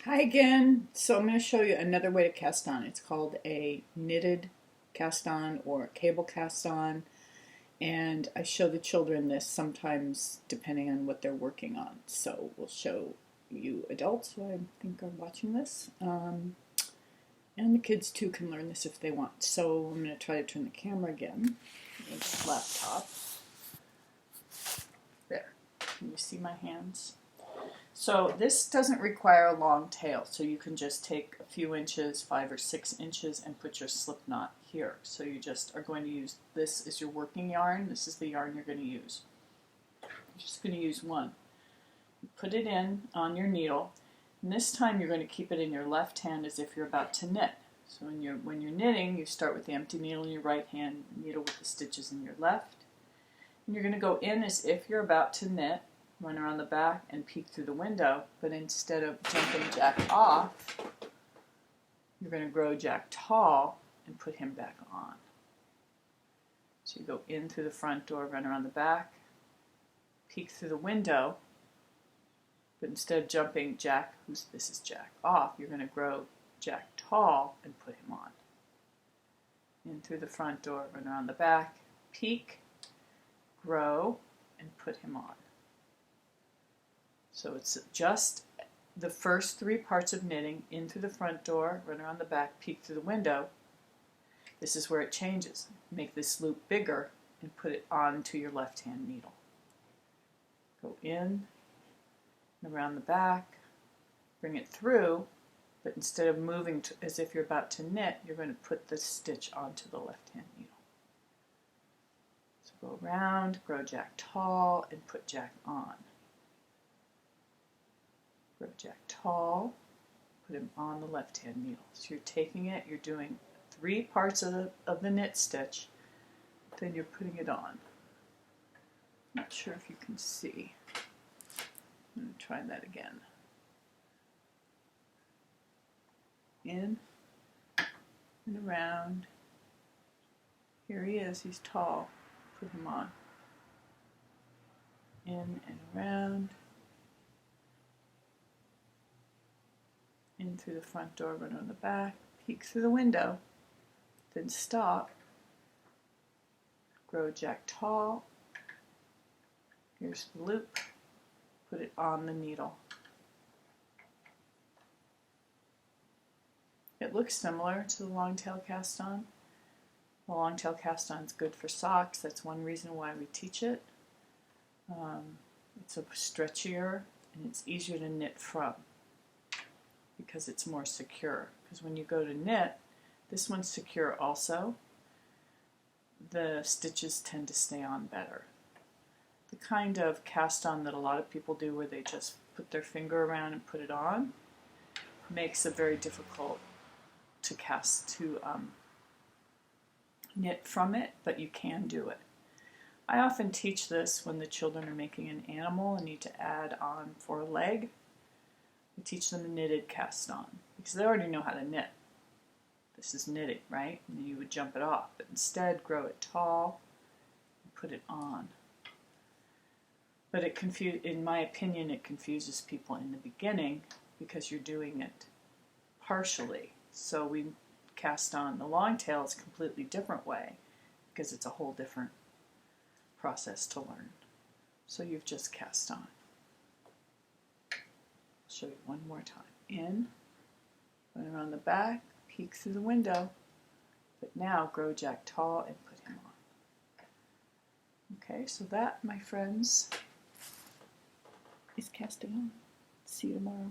Hi again. So I'm going to show you another way to cast on. It's called a knitted cast on or cable cast on, and I show the children this sometimes depending on what they're working on. So we'll show you adults who I think are watching this, and the kids too can learn this if they want. So I'm going to try to turn the camera again. This laptop. There. Can you see my hands? So this doesn't require a long tail, so you can just take a few inches, 5 or 6 inches, and put your slip knot here. So you just are going to use this as your working yarn. This is the yarn you're going to use. You're just going to use one. You put it in on your needle, and this time you're going to keep it in your left hand as if you're about to knit. So when you're knitting, you start with the empty needle in your right hand, needle with the stitches in your left. And you're going to go in as if you're about to knit, run around the back and peek through the window, but instead of jumping Jack off, you're going to grow Jack tall and put him back on. So you go in through the front door, run around the back, peek through the window, but instead of jumping Jack, this is Jack, off, you're going to grow Jack tall and put him on. In through the front door, run around the back, peek, grow, and put him on. So it's just the first 3 parts of knitting: in through the front door, run around the back, peek through the window. This is where it changes. Make this loop bigger and put it onto your left hand needle. Go in and around the back, bring it through, but instead of moving as if you're about to knit, you're going to put the stitch onto the left hand needle. So go around, grow Jack tall, and put Jack on. Grow Jack tall, put him on the left hand needle. So you're taking it, you're doing 3 parts of the knit stitch, then you're putting it on. Not sure if you can see. I'm going to try that again. In and around. Here he is, he's tall. Put him on. In and around. In through the front door, run on the back, peek through the window, then stop, grow Jack tall, here's the loop, put it on the needle. It looks similar to the long tail cast on. The long tail cast on is good for socks. That's one reason why we teach it. It's stretchier and it's easier to knit from, because it's more secure. Because when you go to knit, this one's secure also. The stitches tend to stay on better. The kind of cast on that a lot of people do where they just put their finger around and put it on makes it very difficult to knit from it, but you can do it. I often teach this when the children are making an animal and need to add on for a leg. I teach them a knitted cast on, because they already know how to knit. This is knitting, right? And you would jump it off, but instead grow it tall and put it on. But in my opinion, it confuses people in the beginning because you're doing it partially. So we cast on the long tail is a completely different way, because it's a whole different process to learn. So you've just cast on. Show you one more time. In, run around the back, peek through the window, but now grow Jack tall and put him on. Okay, so that, my friends, is casting on. See you tomorrow.